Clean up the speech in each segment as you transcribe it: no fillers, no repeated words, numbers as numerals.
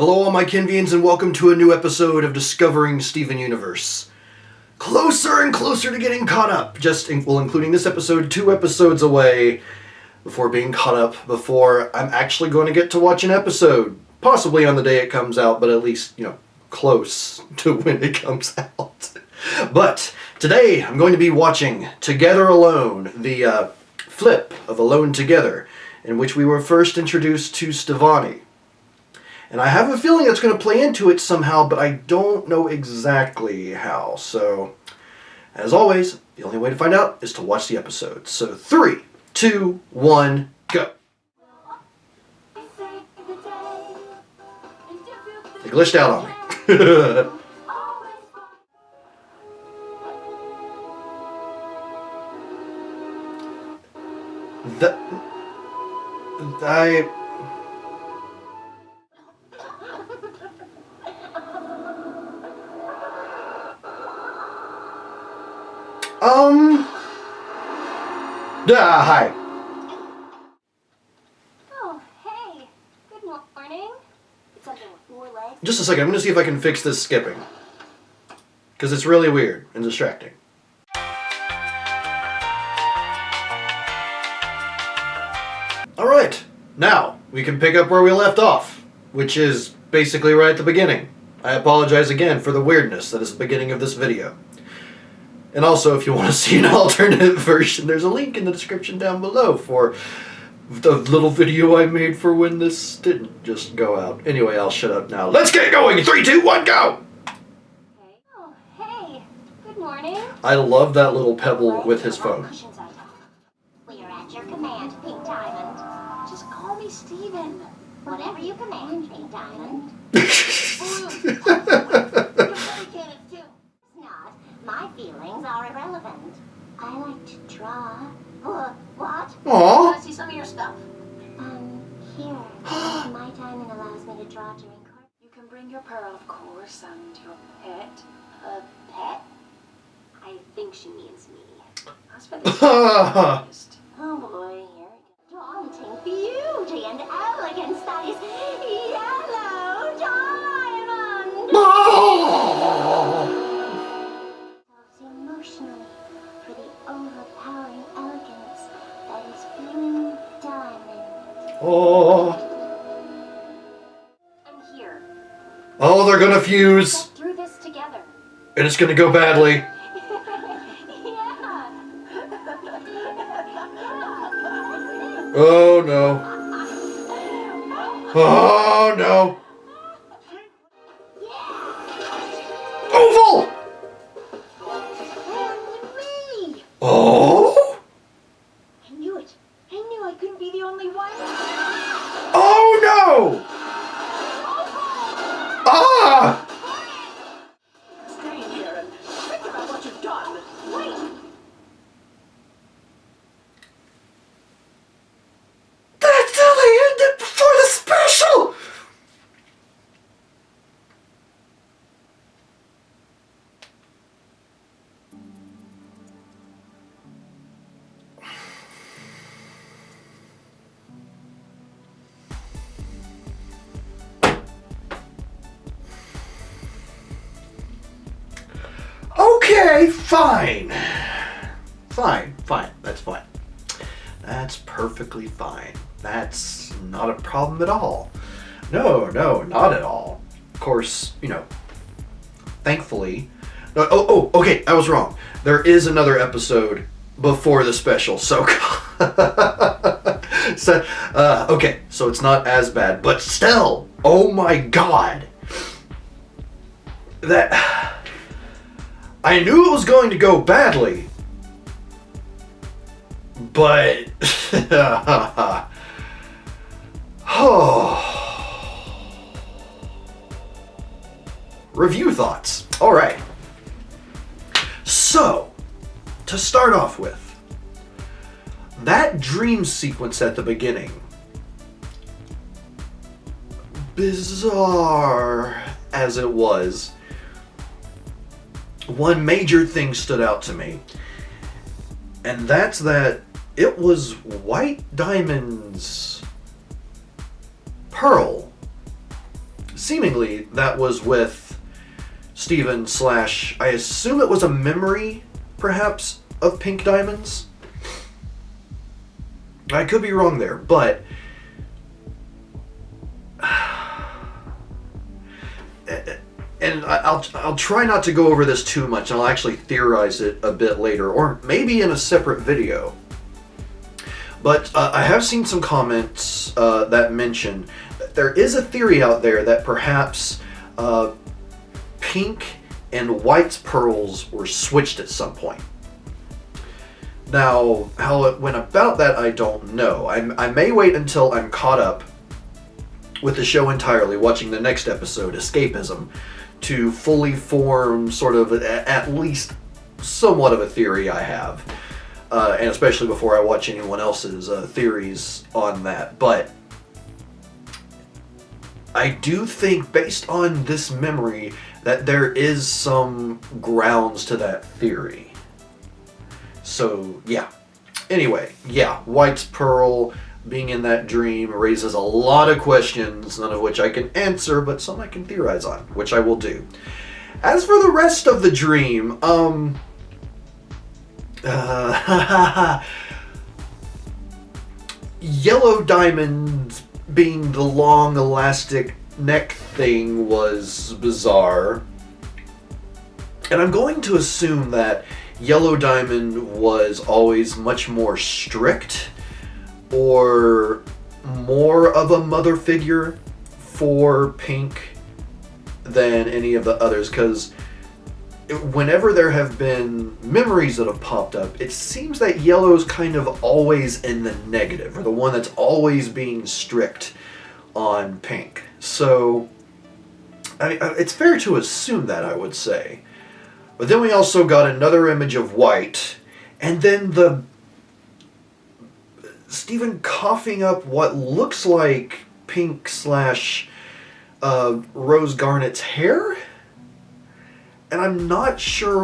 Hello all my Kenvians and welcome to a new episode of Discovering Steven Universe. Closer and closer to getting caught up, including this episode, 2 episodes away before being caught up, before I'm actually going to get to watch an episode. Possibly on the day it comes out, but at least, close to when it comes out. But today I'm going to be watching Together Alone, the flip of Alone Together, in which we were first introduced to Symphonic. And I have a feeling it's going to play into it somehow, but I don't know exactly how. So, as always, the only way to find out is to watch the episode. So, 3, 2, 1, go! It glitched out on me. Hi. Oh, hey. Good morning. It's something with 4 legs. Just a second, I'm going to see if I can fix this skipping. Because it's really weird and distracting. Alright, now we can pick up where we left off, which is basically right at the beginning. I apologize again for the weirdness that is the beginning of this video. And also, if you want to see an alternate version, there's a link in the description down below for the little video I made for when this didn't just go out. Anyway, I'll shut up now. Let's get going! 3, 2, 1, go! Oh, hey. Good morning. I love that little pebble with his phone. We are at your command, Pink Diamond. Just call me Steven. Whatever you command, Pink Diamond. My feelings are irrelevant. I like to draw. What? Aww. Want to see some of your stuff? Here. My diamond allows me to draw during court. You can bring your pearl, of course, and your pet. A pet? I think she means me. As for this artist, Oh boy, here we go. Daunting beauty and elegance that is yellow diamond. Emotionally for the overpowering elegance that is blue diamond. Oh. I'm here. Oh, they're gonna fuse. Let's get through this together. And it's gonna go badly. Yeah. Oh no. Oh no. Oval! Oh? I knew it. I knew I couldn't be the only one. Oh no! Ah! stay here and think about what you've done. Wait. That's how they ended before the special! Okay, fine. Fine, that's fine. That's perfectly fine. That's not a problem at all. No, not at all. Of course, thankfully. Okay, I was wrong. There is another episode before the special, so... okay, so it's not as bad, but still, oh my god. I knew it was going to go badly, but review thoughts. All right. So, to start off with, that dream sequence at the beginning, bizarre as it was, one major thing stood out to me, and that's that it was White Diamond's pearl seemingly that was with Steven / I assume it was a memory, perhaps, of pink diamonds. I could be wrong there, but and I'll try not to go over this too much. I'll actually theorize it a bit later, or maybe in a separate video. But I have seen some comments that mention that there is a theory out there that perhaps pink and white's pearls were switched at some point. Now, how it went about that, I don't know. I may wait until I'm caught up with the show entirely, watching the next episode, Escapism, to fully form sort of at least somewhat of a theory I have. And especially before I watch anyone else's theories on that. But I do think, based on this memory, that there is some grounds to that theory. So, yeah. Anyway, yeah, White's Pearl being in that dream raises a lot of questions, none of which I can answer, but some I can theorize on, which I will do. As for the rest of the dream, Yellow Diamond being the long elastic neck thing was bizarre. And I'm going to assume that Yellow Diamond was always much more strict or more of a mother figure for Pink than any of the others, because whenever there have been memories that have popped up, it seems that Yellow's kind of always in the negative, or the one that's always being strict on Pink. So, it's fair to assume that, I would say. But then we also got another image of White, and then the Steven coughing up what looks like Pink / Rose Garnet's hair? And I'm not sure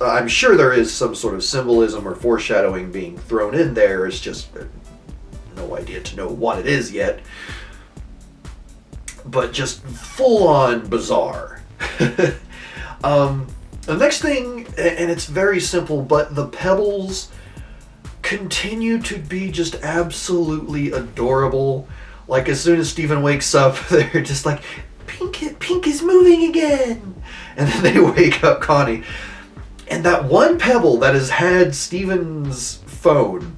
I'm sure there is some sort of symbolism or foreshadowing being thrown in there. It's just no idea to know what it is yet. But just full on bizarre. The next thing, and it's very simple, but the pebbles continue to be just absolutely adorable. Like, as soon as Steven wakes up, they're just like, Pink is moving again! And then they wake up Connie. And that one pebble that has had Steven's phone,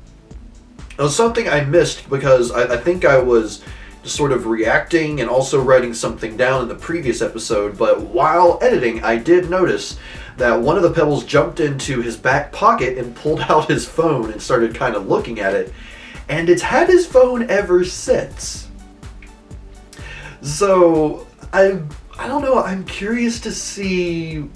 it was something I missed because I think I was just sort of reacting and also writing something down in the previous episode, but while editing, I did notice that one of the pebbles jumped into his back pocket and pulled out his phone and started kind of looking at it, and it's had his phone ever since. So, I don't know, I'm curious to see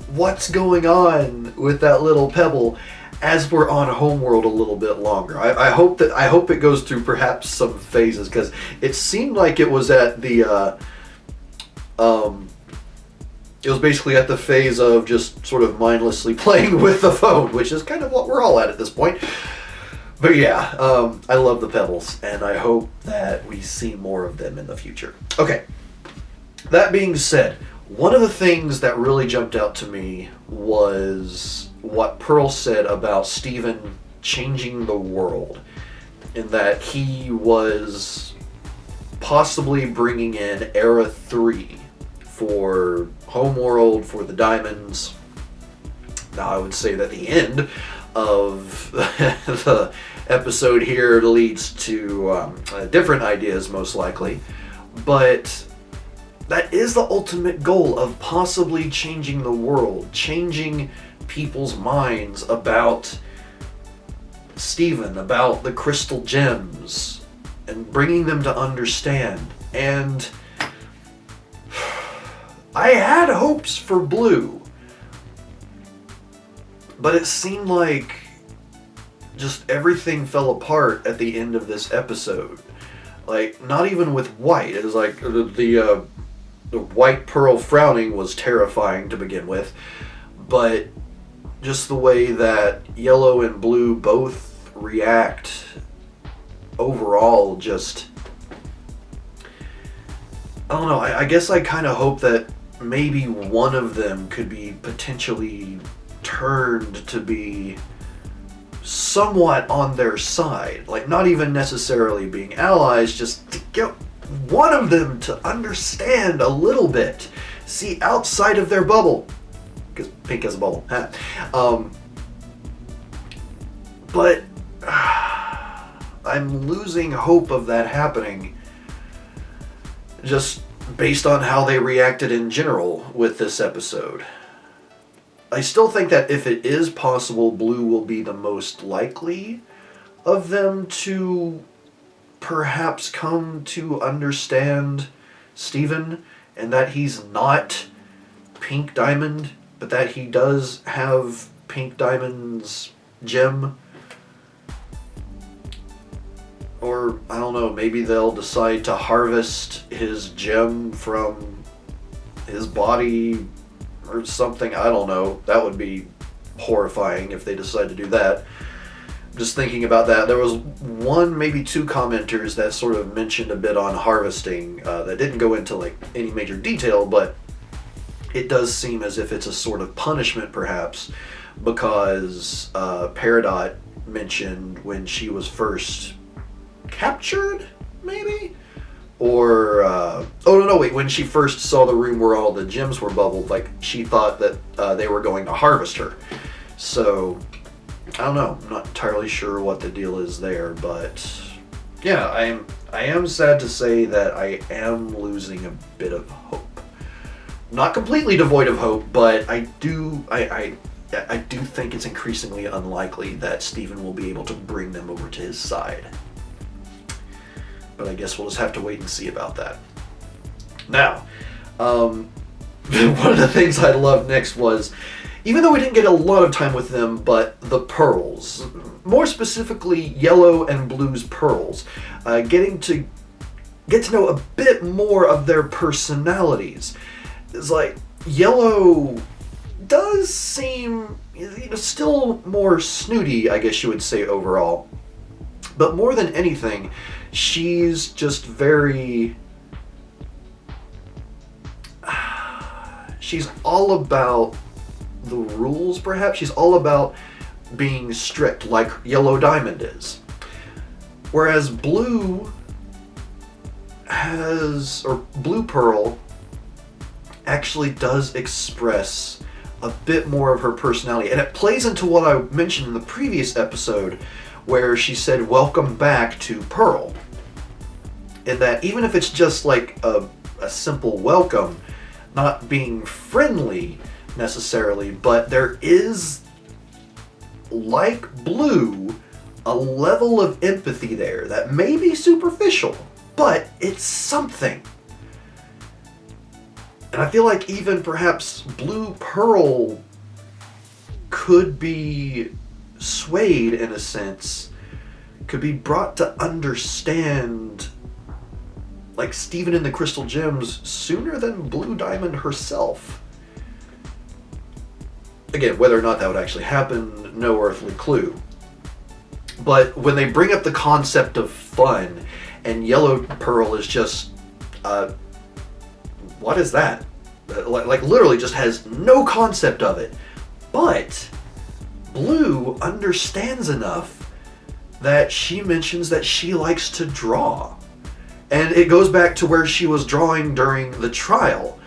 what's going on with that little pebble as we're on Homeworld a little bit longer. I hope it goes through perhaps some phases, because it seemed like it was at the it was basically at the phase of just sort of mindlessly playing with the phone, which is kind of what we're all at this point. But yeah, I love the pebbles, and I hope that we see more of them in the future. Okay, that being said, one of the things that really jumped out to me was what Pearl said about Steven changing the world, in that he was possibly bringing in Era 3 for Homeworld, for the Diamonds. Now, I would say that the end of the episode here leads to different ideas, most likely, but that is the ultimate goal of possibly changing the world, changing people's minds about Steven, about the crystal gems, and bringing them to understand. And I had hopes for Blue, but it seemed like just everything fell apart at the end of this episode. Like, not even with White. It was like the White Pearl frowning was terrifying to begin with, but just the way that Yellow and Blue both react overall, just don't know, I guess I kind of hope that maybe one of them could be potentially turned to be somewhat on their side. Like, not even necessarily being allies, just to get one of them to understand a little bit. See outside of their bubble. Because Pink has a bubble. But I'm losing hope of that happening just based on how they reacted in general with this episode. I still think that if it is possible, Blue will be the most likely of them to perhaps come to understand Steven, and that he's not Pink Diamond, but that he does have Pink Diamond's gem. Or, I don't know, maybe they'll decide to harvest his gem from his body or something. I don't know. That would be horrifying if they decide to do that. Just thinking about that, there was one, maybe two commenters that sort of mentioned a bit on harvesting that didn't go into like any major detail, but it does seem as if it's a sort of punishment perhaps, because Peridot mentioned when she was first captured, maybe? Or, when she first saw the room where all the gems were bubbled, like, she thought that they were going to harvest her. So, I don't know, I'm not entirely sure what the deal is there, but yeah, I am sad to say that I am losing a bit of hope. Not completely devoid of hope, but I do think it's increasingly unlikely that Steven will be able to bring them over to his side. But I guess we'll just have to wait and see about that. Now, one of the things I loved next was, even though we didn't get a lot of time with them, but the pearls, more specifically Yellow and Blue's pearls, getting to know a bit more of their personalities. It's like, Yellow does seem, still more snooty, I guess you would say, overall. But more than anything, she's just very... she's all about the rules, perhaps. She's all about being strict, like Yellow Diamond is. Whereas Blue Pearl actually does express a bit more of her personality. And it plays into what I mentioned in the previous episode, where she said, "Welcome back to Pearl." And that even if it's just like a simple welcome, not being friendly necessarily, but there is, like Blue, a level of empathy there that may be superficial, but it's something. And I feel like even perhaps Blue Pearl could be swayed, in a sense, could be brought to understand, like Steven and the Crystal Gems, sooner than Blue Diamond herself. Again, whether or not that would actually happen, no earthly clue. But when they bring up the concept of fun, and Yellow Pearl is just, what is that? Like literally just has no concept of it. But Blue understands enough that she mentions that she likes to draw. And it goes back to where she was drawing during the trial.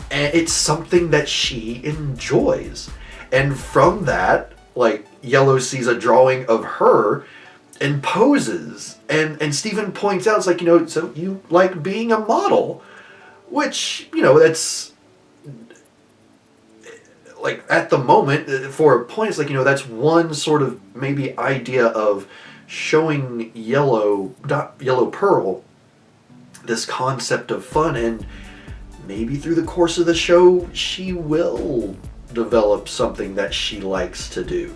And it's something that she enjoys. And from that, like, Yellow sees a drawing of her and poses. And Steven points out, it's like, so you like being a model. Which, that's, like, at the moment, for a point, it's like, that's one sort of maybe idea of showing Yellow Pearl this concept of fun, and maybe through the course of the show, she will develop something that she likes to do.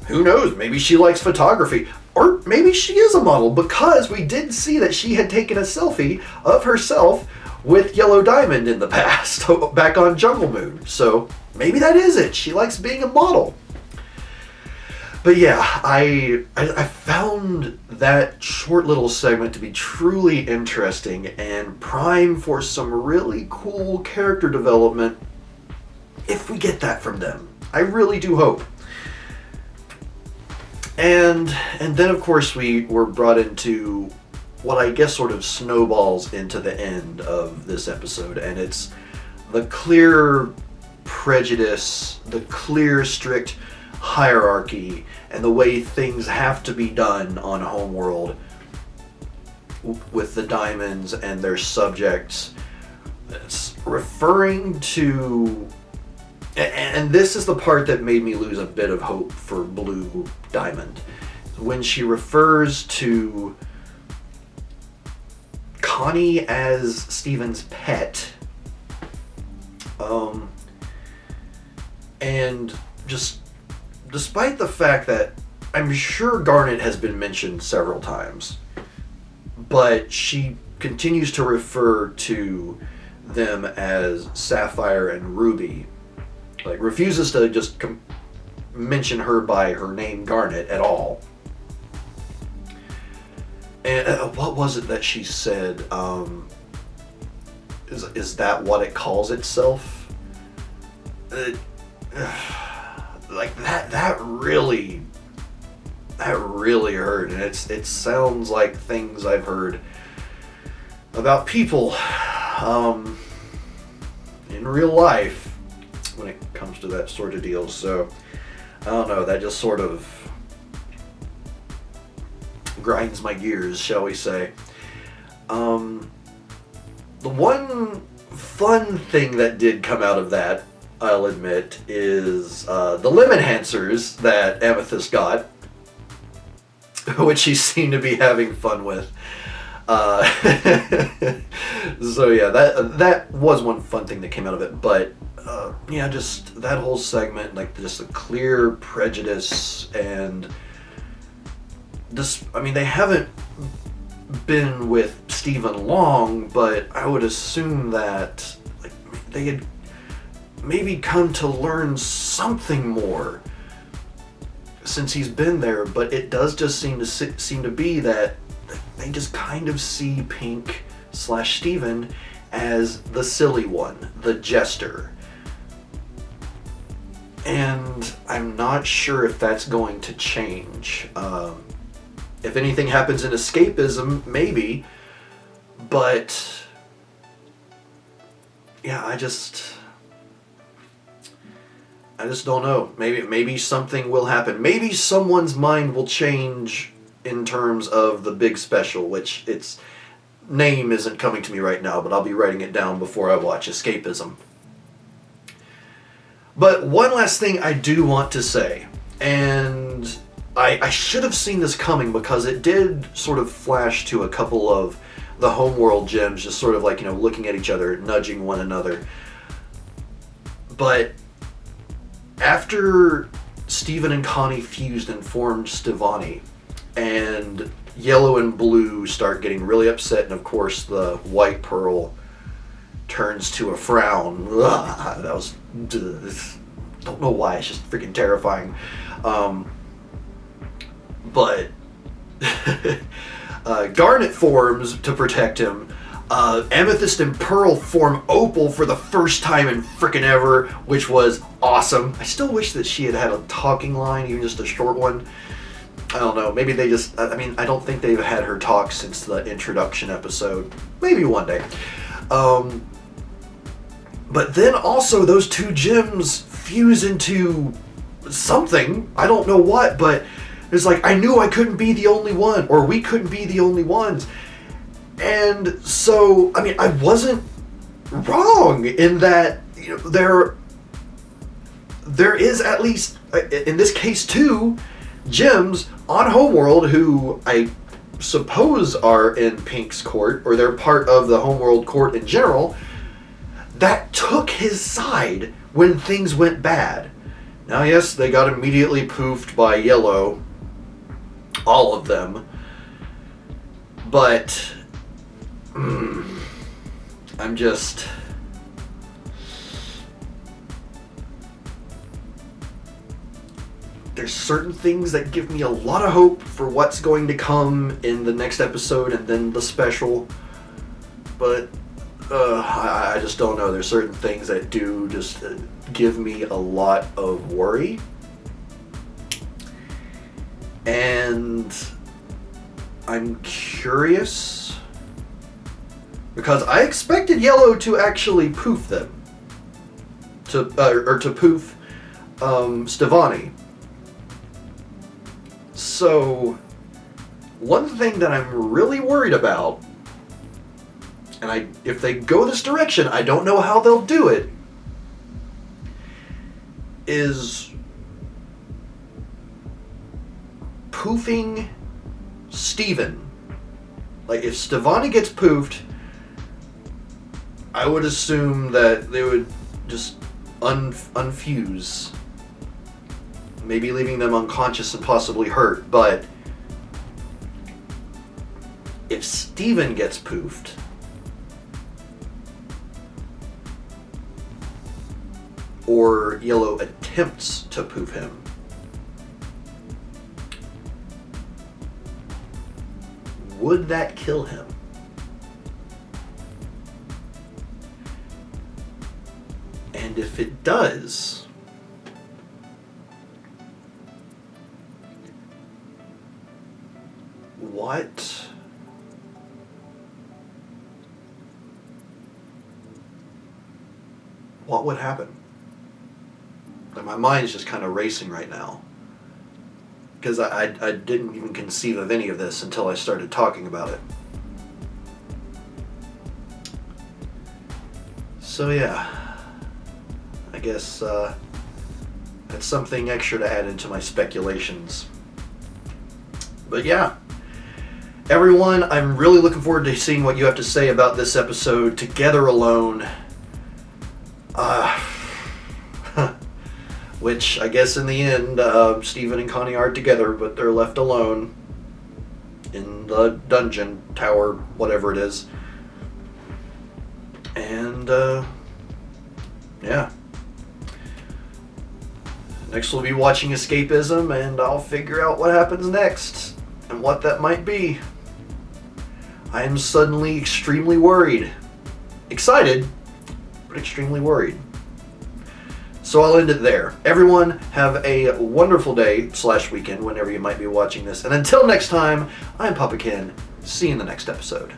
Who knows? Maybe she likes photography, or maybe she is a model, because we did see that she had taken a selfie of herself with Yellow Diamond in the past, back on Jungle Moon. So maybe that is it. She likes being a model. But yeah, I found that short little segment to be truly interesting and prime for some really cool character development if we get that from them. I really do hope. And then of course we were brought into what I guess sort of snowballs into the end of this episode, and it's the clear prejudice, the clear strict hierarchy, and the way things have to be done on Homeworld with the diamonds and their subjects. It's referring to, and this is the part that made me lose a bit of hope for Blue Diamond, when she refers to Connie as Steven's pet, and just despite the fact that I'm sure Garnet has been mentioned several times, but she continues to refer to them as Sapphire and Ruby, like refuses to just mention her by her name Garnet at all. And what was it that she said? Is that what it calls itself? Like that really hurt, and it sounds like things I've heard about people in real life when it comes to that sort of deal. So I don't know, that just sort of grinds my gears, shall we say. The one fun thing that did come out of that, I'll admit, is the limb enhancers that Amethyst got, which she seemed to be having fun with. So yeah, that was one fun thing that came out of it. But yeah, just that whole segment, like just the clear prejudice, and this, I mean, they haven't been with Steven long, but I would assume that like they had maybe come to learn something more since he's been there. But it does just seem to be that they just kind of see Pink / Steven as the silly one, the jester. And I'm not sure if that's going to change. If anything happens in escapism, maybe. But yeah, I just don't know. Maybe something will happen. Maybe someone's mind will change in terms of the big special, which its name isn't coming to me right now, but I'll be writing it down before I watch Escapism. But one last thing I do want to say, and I should have seen this coming because it did sort of flash to a couple of the Homeworld gems, just sort of like, looking at each other, nudging one another. But after Steven and Connie fused and formed Symphonic, and Yellow and Blue start getting really upset, and of course the White Pearl turns to a frown. Ugh, that was, don't know why, it's just freaking terrifying. But Garnet forms to protect him. Amethyst and Pearl form Opal for the first time in frickin' ever, which was awesome. I still wish that she had a talking line, even just a short one. I don't know, maybe they just, I don't think they've had her talk since the introduction episode. Maybe one day. But then also those two gems fuse into something. I don't know what, but it's like, I knew I couldn't be the only one, or we couldn't be the only ones. And so, I wasn't wrong in that, there is at least, in this case, two gems on Homeworld who I suppose are in Pink's court, or they're part of the Homeworld court in general, that took his side when things went bad. Now, yes, they got immediately poofed by Yellow, all of them, but I'm just... there's certain things that give me a lot of hope for what's going to come in the next episode and then the special. But I just don't know. There's certain things that do just give me a lot of worry. And I'm curious because I expected Yellow to actually poof them. To poof Stevani. So, one thing that I'm really worried about, and if they go this direction, I don't know how they'll do it, is poofing Steven. Like, if Stevani gets poofed, I would assume that they would just unfuse. Maybe leaving them unconscious and possibly hurt, but if Steven gets poofed, or Yellow attempts to poof him, would that kill him? And if it does, what would happen? Like, my mind's just kind of racing right now. Because I didn't even conceive of any of this until I started talking about it. So yeah, I guess that's something extra to add into my speculations. But yeah, everyone, I'm really looking forward to seeing what you have to say about this episode, Together Alone. Which I guess in the end, Steven and Connie are together, but they're left alone in the dungeon tower, whatever it is. And yeah. Next we'll be watching Escapism, and I'll figure out what happens next and what that might be. I am suddenly extremely worried. Excited, but extremely worried. So I'll end it there. Everyone have a wonderful day / weekend whenever you might be watching this. And until next time, I'm Papa Ken. See you in the next episode.